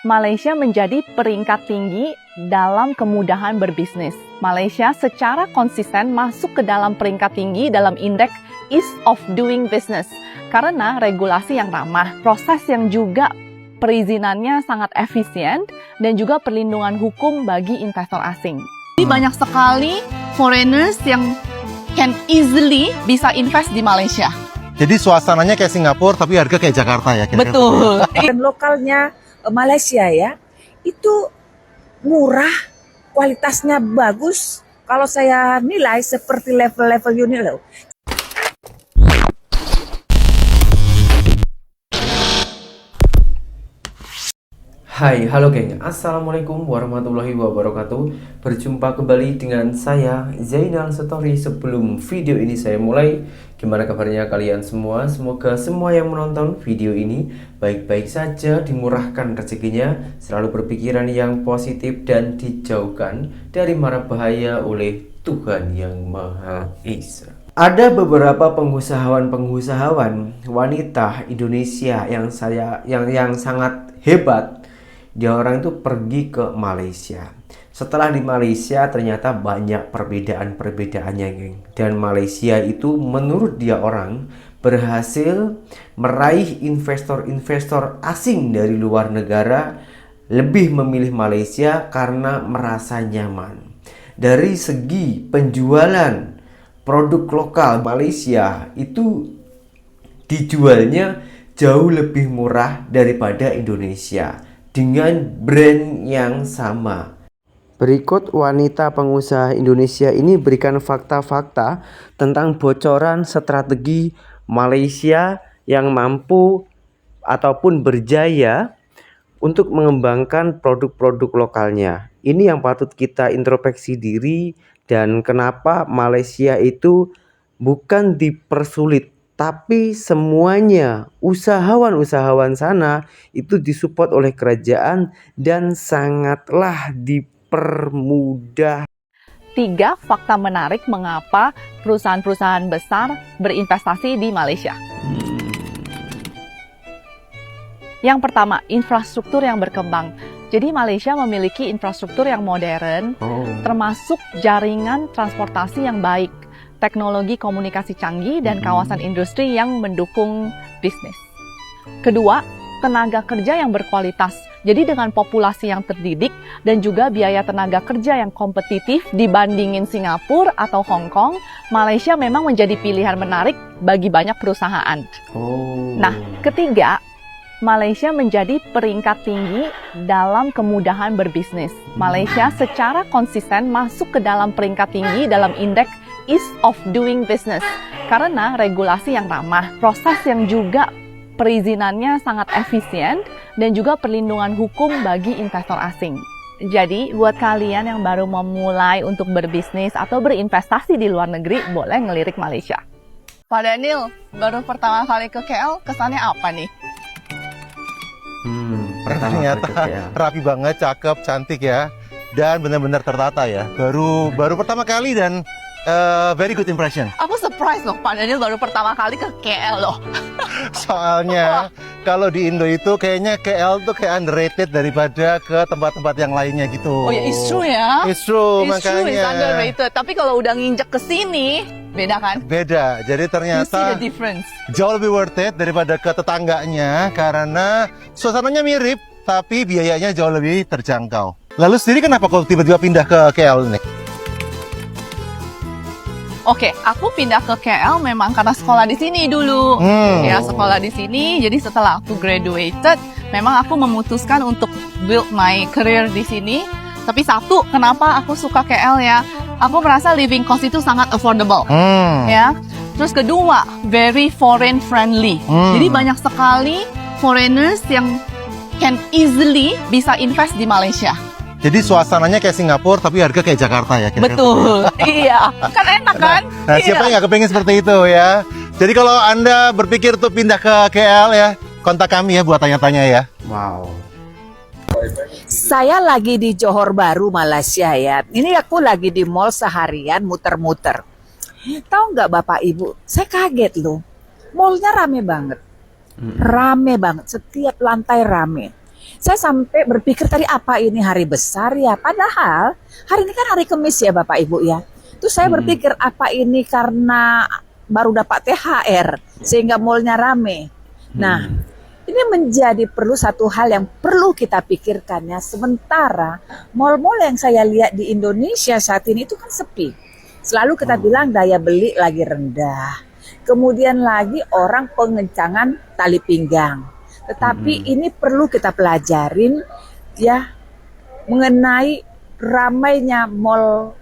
Malaysia menjadi peringkat tinggi dalam kemudahan berbisnis. Malaysia secara konsisten masuk ke dalam peringkat tinggi dalam indeks Ease of Doing Business karena regulasi yang ramah, proses yang juga perizinannya sangat efisien, dan juga perlindungan hukum bagi investor asing. Jadi banyak sekali foreigners yang can easily bisa invest di Malaysia. Jadi suasananya kayak Singapura tapi harga kayak Jakarta ya? Kira-kira. Betul. Dan lokalnya Malaysia ya, itu murah, kualitasnya bagus. Kalau saya nilai seperti level-level Unilever. Hai, halo geng, assalamualaikum warahmatullahi wabarakatuh. Berjumpa kembali dengan saya Zainal Story. Sebelum video ini saya mulai, gimana kabarnya kalian semua? Semoga semua yang menonton video ini baik-baik saja, dimurahkan rezekinya, selalu berpikiran yang positif dan dijauhkan dari mara bahaya oleh Tuhan Yang Maha Esa. Ada beberapa pengusahawan wanita Indonesia yang sangat hebat. Dia orang itu pergi ke Malaysia. Setelah di Malaysia ternyata banyak perbedaan-perbedaannya, geng. Dan Malaysia itu menurut dia orang berhasil meraih investor-investor asing dari luar negara lebih memilih Malaysia karena merasa nyaman. Dari segi penjualan produk lokal Malaysia itu dijualnya jauh lebih murah daripada Indonesia dengan brand yang sama. Berikut wanita pengusaha Indonesia ini berikan fakta-fakta tentang bocoran strategi Malaysia yang mampu ataupun berjaya untuk mengembangkan produk-produk lokalnya. Ini yang patut kita introspeksi diri, dan kenapa Malaysia itu bukan dipersulit, tapi semuanya usahawan-usahawan sana itu disupport oleh kerajaan dan sangatlah dipermudah. 3 fakta menarik mengapa perusahaan-perusahaan besar berinvestasi di Malaysia. Yang pertama, infrastruktur yang berkembang. Jadi Malaysia memiliki infrastruktur yang modern, termasuk jaringan transportasi yang baik, teknologi komunikasi canggih, dan kawasan industri yang mendukung bisnis. Kedua, tenaga kerja yang berkualitas. Jadi dengan populasi yang terdidik dan juga biaya tenaga kerja yang kompetitif dibandingin Singapura atau Hong Kong, Malaysia memang menjadi pilihan menarik bagi banyak perusahaan. Nah, ketiga, Malaysia menjadi peringkat tinggi dalam kemudahan berbisnis. Malaysia secara konsisten masuk ke dalam peringkat tinggi dalam indeks Ease of Doing Business karena regulasi yang ramah, proses yang juga perizinannya sangat efisien, dan juga perlindungan hukum bagi investor asing. Jadi buat kalian yang baru memulai untuk berbisnis atau berinvestasi di luar negeri, boleh ngelirik Malaysia. Pak Daniel, baru pertama kali ke KL, kesannya apa nih? Ternyata rapi banget, cakep, cantik ya, dan benar-benar tertata ya. Baru pertama kali dan very good impression. Aku surprise loh, Pak Daniel baru pertama kali ke KL loh. Soalnya kalau di Indo itu kayaknya KL tuh kayak underrated daripada ke tempat-tempat yang lainnya gitu. Oh ya, it's true ya. It's true, It's true, it's makanya. underrated. Tapi kalau udah nginjek ke sini, beda kan? Beda. Jadi You see ternyata the difference. jauh lebih worth it daripada ke tetangganya karena suasananya mirip tapi biayanya jauh lebih terjangkau. Lalu sendiri kenapa kok tiba-tiba pindah ke KL nih? Oke, aku pindah ke KL memang karena sekolah di sini dulu. Ya, sekolah di sini. Jadi setelah aku graduated, memang aku memutuskan untuk build my career di sini. Tapi satu, kenapa aku suka KL ya? Aku merasa living cost itu sangat affordable. Ya. Terus kedua, very foreign friendly. Jadi banyak sekali foreigners yang can easily bisa invest di Malaysia. Jadi suasananya kayak Singapura tapi harga kayak Jakarta ya? Kira-kira. Betul, iya. Kan enak kan? Nah, siapa yang nggak kepengen seperti itu ya? Jadi kalau Anda berpikir tuh pindah ke KL ya, kontak kami ya buat tanya-tanya ya. Wow. Saya lagi di Johor Bahru, Malaysia ya. Ini aku lagi di mall seharian muter-muter. Tahu nggak Bapak Ibu, saya kaget loh. Mallnya rame banget. Rame banget, setiap lantai rame. Saya sampai berpikir tadi apa ini hari besar ya, padahal hari ini kan hari Kamis ya Bapak Ibu ya. Terus saya berpikir apa ini karena baru dapat THR sehingga mallnya rame. Nah, ini menjadi perlu satu hal yang perlu kita pikirkan ya. Sementara mall-mall yang saya lihat di Indonesia saat ini itu kan sepi. Selalu kita bilang daya beli lagi rendah. Kemudian lagi orang pengencangan tali pinggang. Tetapi ini perlu kita pelajarin ya mengenai ramainya mall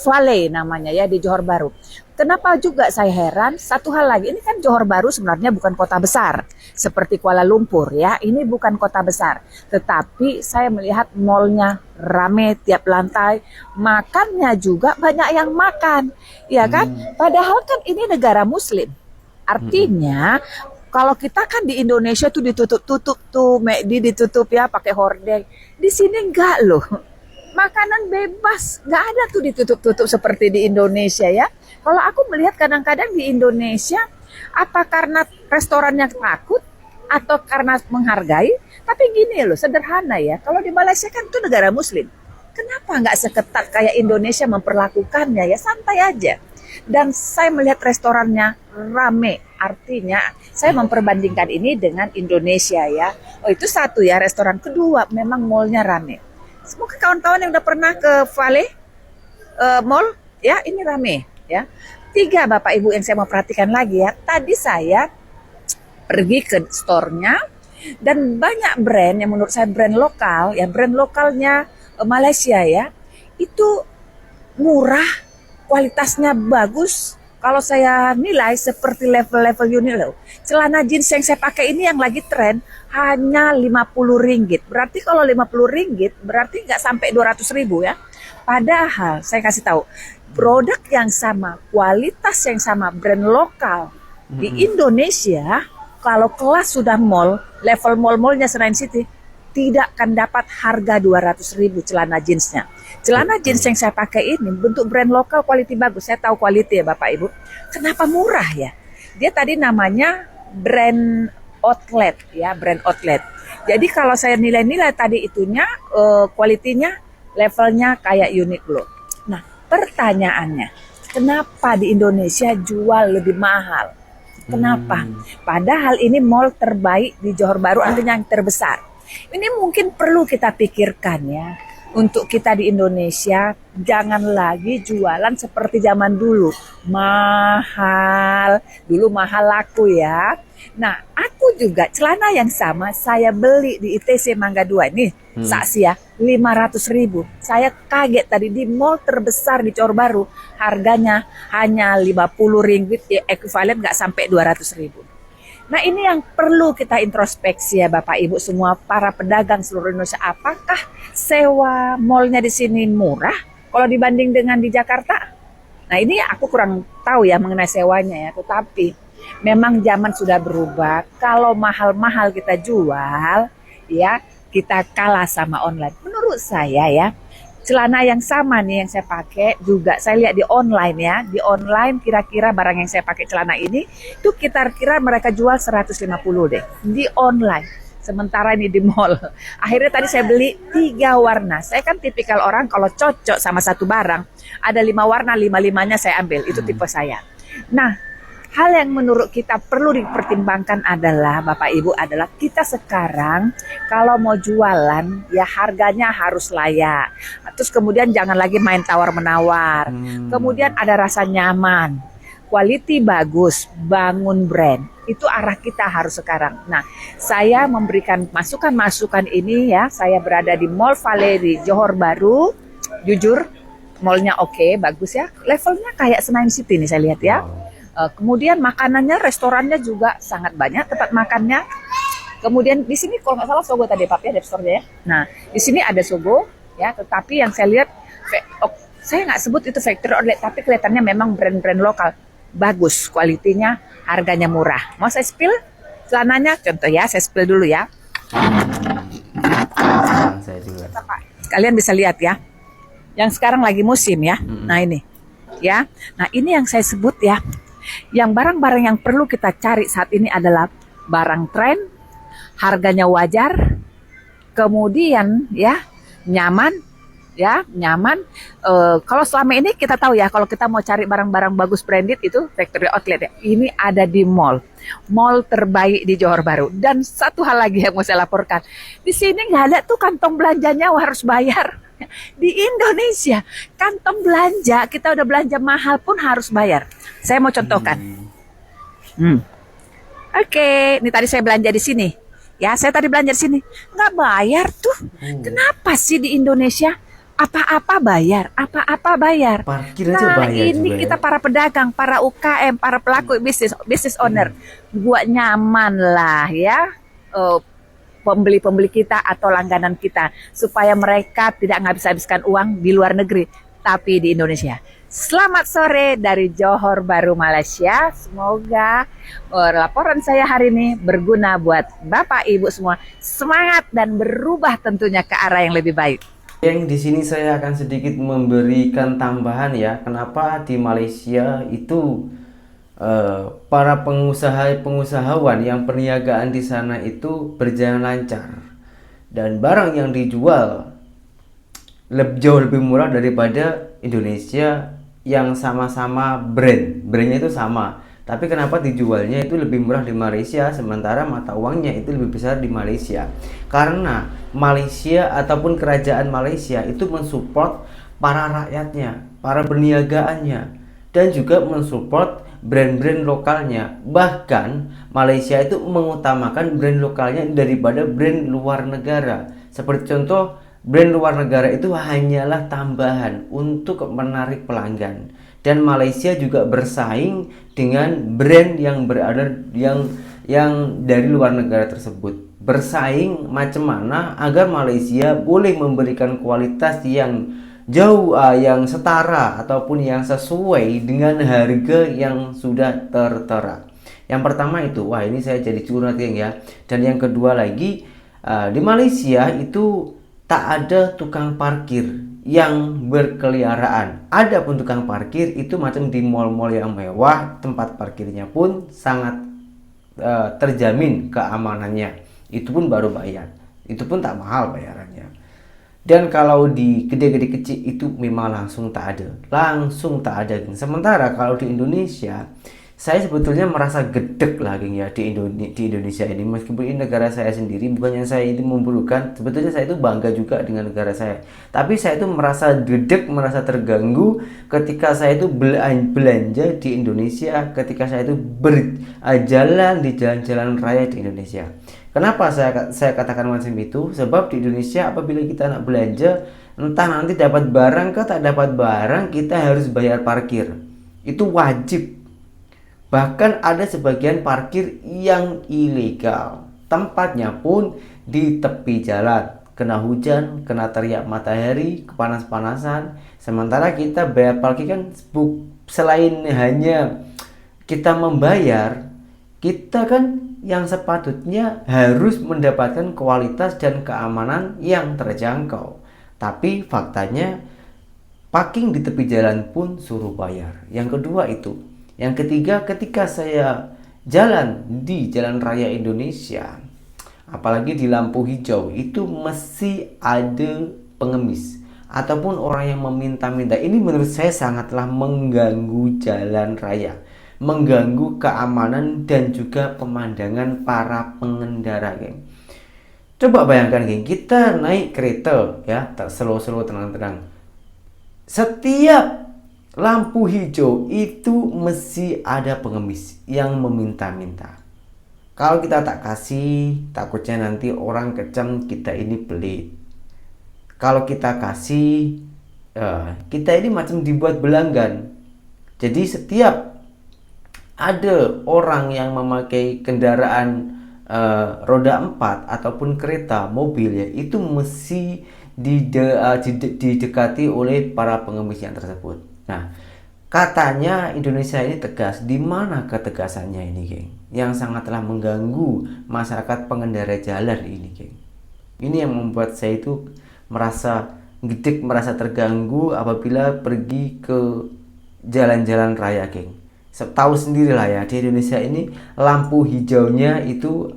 Vale namanya ya di Johor Bahru. Kenapa juga saya heran? Satu hal lagi, ini kan Johor Bahru sebenarnya bukan kota besar seperti Kuala Lumpur ya. Ini bukan kota besar, tetapi saya melihat mallnya rame tiap lantai, makannya juga banyak yang makan, ya kan? Padahal kan ini negara Muslim, artinya. Kalau kita kan di Indonesia tuh ditutup-tutup tuh, McD ditutup ya pakai hordeng. Di sini enggak loh. Makanan bebas, nggak ada tuh ditutup-tutup seperti di Indonesia ya. Kalau aku melihat kadang-kadang di Indonesia, apa karena restorannya takut atau karena menghargai? Tapi gini loh, sederhana ya. Kalau di Malaysia kan itu negara Muslim. Kenapa nggak seketat kayak Indonesia memperlakukannya ya? Santai aja. Dan saya melihat restorannya rame. Artinya saya memperbandingkan ini dengan Indonesia ya. Oh itu satu ya, restoran. Kedua memang mallnya rame. Semoga kawan-kawan yang udah pernah ke Vale Mall ya ini rame ya. 3 Bapak Ibu yang saya mau perhatikan lagi ya. Tadi saya pergi ke store-nya dan banyak brand yang menurut saya brand lokal ya, brand lokalnya Malaysia ya. Itu murah, kualitasnya bagus. Kalau saya nilai seperti level-level Uniqlo. Celana jeans yang saya pakai ini yang lagi tren hanya RM50. Berarti kalau RM50 berarti nggak sampai 200.000 ya. Padahal saya kasih tahu produk yang sama, kualitas yang sama, brand lokal di Indonesia kalau kelas sudah mall, level mall-mallnya Senayan City tidak akan dapat harga 200.000 celana jeansnya. Celana jeans yang saya pakai ini bentuk brand lokal, quality bagus. Saya tahu quality ya Bapak Ibu. Kenapa murah ya? Dia tadi namanya brand outlet ya, brand outlet. Jadi kalau saya nilai-nilai tadi itunya, quality-nya, levelnya kayak Uniqlo. Nah, pertanyaannya, kenapa di Indonesia jual lebih mahal? Kenapa? Padahal ini mall terbaik di Johor Bahru, artinya yang terbesar. Ini mungkin perlu kita pikirkan ya. Untuk kita di Indonesia, jangan lagi jualan seperti zaman dulu. Mahal. Dulu mahal laku ya. Nah, aku juga celana yang sama saya beli di ITC Mangga 2 nih. Saksi ya, 500.000. Saya kaget tadi di mall terbesar di Johor Bahru. Harganya hanya RM50, ya, ekuivalen nggak sampai 200.000. Nah ini yang perlu kita introspeksi ya Bapak Ibu semua para pedagang seluruh Indonesia. Apakah sewa mallnya di sini murah kalau dibanding dengan di Jakarta? Nah ini aku kurang tahu ya mengenai sewanya ya. Tetapi memang zaman sudah berubah. Kalau mahal-mahal kita jual ya kita kalah sama online. Menurut saya ya. Celana yang sama nih yang saya pakai juga saya lihat di online ya. Di online kira-kira barang yang saya pakai celana ini itu kira-kira mereka jual 150 deh di online. Sementara ini di mall. Akhirnya tadi saya beli 3 warna. Saya kan tipikal orang kalau cocok sama satu barang ada 5 warna, 5-5-nya saya ambil. Itu tipe saya. Nah, hal yang menurut kita perlu dipertimbangkan adalah Bapak Ibu adalah kita sekarang kalau mau jualan ya harganya harus layak. Terus kemudian jangan lagi main tawar-menawar. Kemudian ada rasa nyaman. Quality bagus, bangun brand. Itu arah kita harus sekarang. Nah, saya memberikan masukan-masukan ini ya. Saya berada di Mall Vale di Johor Bahru. Jujur, mallnya oke, bagus ya. Levelnya kayak Senayan City nih saya lihat ya. Kemudian makanannya, restorannya juga sangat banyak tempat makannya. Kemudian di sini kalau nggak salah Sogo tadi Pak ya, Dep Store ya. Nah di sini ada Sogo ya, tetapi yang saya lihat, saya nggak sebut itu factory outlet, tapi kelihatannya memang brand-brand lokal bagus, kualitinya, harganya murah. Mau saya spill celananya, contoh ya, saya spill dulu ya. Saya juga. Kalian bisa lihat ya, yang sekarang lagi musim ya. Nah ini ya, nah ini yang saya sebut ya. Yang barang-barang yang perlu kita cari saat ini adalah barang tren, harganya wajar, kemudian ya nyaman, kalau selama ini kita tahu ya, kalau kita mau cari barang-barang bagus branded itu factory outlet ya. Ini ada di mall terbaik di Johor Bahru. Dan satu hal lagi yang mau saya laporkan, di sini nggak ada tuh kantong belanjanya harus bayar. Di Indonesia kantong belanja, kita udah belanja mahal pun harus bayar. Saya mau contohkan. Oke, ini tadi saya belanja di sini. Ya, saya tadi belanja di sini, nggak bayar tuh. Kenapa sih di Indonesia apa-apa bayar? Parkir aja bayar ini juga kita ya. para pedagang, para UKM, para pelaku bisnis owner, buat nyaman lah ya pembeli-pembeli kita atau langganan kita, supaya mereka tidak ngabis-habiskan uang di luar negeri, tapi di Indonesia. Selamat sore dari Johor Bahru, Malaysia. Semoga laporan saya hari ini berguna buat Bapak Ibu semua. Semangat dan berubah tentunya ke arah yang lebih baik. Yang di sini saya akan sedikit memberikan tambahan ya, kenapa di Malaysia itu para pengusahawan yang perniagaan di sana itu berjalan lancar dan barang yang dijual jauh lebih murah daripada Indonesia yang sama-sama brandnya itu sama, tapi kenapa dijualnya itu lebih murah di Malaysia sementara mata uangnya itu lebih besar di Malaysia? Karena Malaysia ataupun kerajaan Malaysia itu mensupport para rakyatnya, para perniagaannya, dan juga mensupport brand-brand lokalnya. Bahkan Malaysia itu mengutamakan brand lokalnya daripada brand luar negara. Seperti contoh, brand luar negara itu hanyalah tambahan untuk menarik pelanggan. Dan Malaysia juga bersaing dengan brand yang berada yang dari luar negara tersebut. Bersaing macam mana agar Malaysia boleh memberikan kualitas yang jauh yang setara ataupun yang sesuai dengan harga yang sudah tertera. Yang pertama itu, wah ini saya jadi curhat ya. Dan yang kedua lagi, di Malaysia itu tak ada tukang parkir yang berkeliaran. Ada pun tukang parkir itu macam di mall-mall yang mewah, tempat parkirnya pun sangat terjamin keamanannya. Itu pun baru bayar. Itu pun tak mahal bayarannya. Dan kalau di gede-gede kecil itu memang langsung tak ada. Sementara kalau di Indonesia, saya sebetulnya merasa gedek lah ya di Indonesia ini. Meskipun ini negara saya sendiri, bukannya saya itu memburukan, sebetulnya saya itu bangga juga dengan negara saya. Tapi saya itu merasa gedek, merasa terganggu ketika saya itu belanja di Indonesia, ketika saya itu berjalan di jalan-jalan raya di Indonesia. Kenapa saya katakan macam itu? Sebab di Indonesia apabila kita nak belanja, entah nanti dapat barang atau tak dapat barang, kita harus bayar parkir. Itu wajib. Bahkan ada sebagian parkir yang ilegal. Tempatnya pun di tepi jalan. Kena hujan, kena teriak matahari, kepanas-panasan. Sementara kita bayar parkir kan selain hanya kita membayar, kita kan yang sepatutnya harus mendapatkan kualitas dan keamanan yang terjangkau. Tapi faktanya parking di tepi jalan pun suruh bayar. Yang kedua itu. Yang ketiga, ketika saya jalan di jalan raya Indonesia, apalagi di lampu hijau, itu mesti ada pengemis ataupun orang yang meminta-minta. Ini menurut saya sangatlah mengganggu jalan raya, mengganggu keamanan dan juga pemandangan para pengendara, geng. Coba bayangkan, geng, kita naik kereta ya, tak slow-slow, tenang-tenang. Setiap lampu hijau itu mesti ada pengemis yang meminta-minta. Kalau kita tak kasih, takutnya nanti orang kecam kita ini pelit. Kalau kita kasih, kita ini macam dibuat belanggan. Jadi setiap ada orang yang memakai kendaraan roda 4 ataupun kereta, mobil ya, itu mesti didekati oleh para pengemis yang tersebut. Nah, katanya Indonesia ini tegas. Di mana ketegasannya ini, geng? Yang sangatlah mengganggu masyarakat pengendara jalan ini, geng. Ini yang membuat saya itu merasa gedek, merasa terganggu apabila pergi ke jalan-jalan raya, geng. Tahu sendiri lah ya, di Indonesia ini lampu hijaunya itu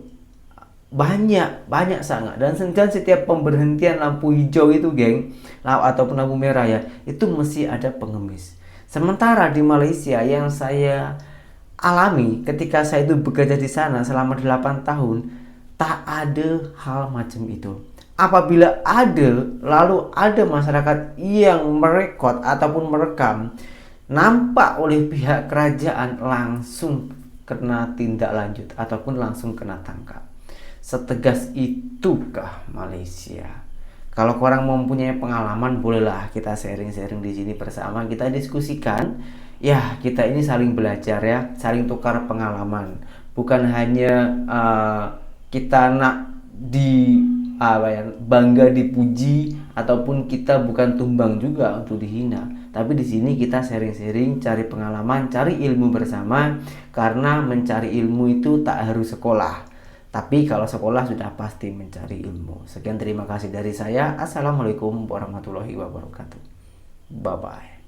banyak sangat. Dan setiap pemberhentian lampu hijau itu geng, ataupun lampu merah ya, itu mesti ada pengemis. Sementara di Malaysia yang saya alami ketika saya itu bekerja di sana selama 8 tahun, tak ada hal macam itu. Apabila ada, lalu ada masyarakat yang merekod ataupun merekam, nampak oleh pihak kerajaan, langsung kena tindak lanjut ataupun langsung kena tangkap. Setegas itukah Malaysia? Kalau korang mempunyai pengalaman, bolehlah kita sharing-sharing di sini bersama, kita diskusikan. Ya, kita ini saling belajar ya, saling tukar pengalaman. Bukan hanya kita nak bangga dipuji, ataupun kita bukan tumbang juga untuk dihina. Tapi di sini kita sharing-sharing, cari pengalaman, cari ilmu bersama. Karena mencari ilmu itu tak harus sekolah, tapi kalau sekolah sudah pasti mencari ilmu. Sekian, terima kasih dari saya. Assalamualaikum warahmatullahi wabarakatuh. Bye bye.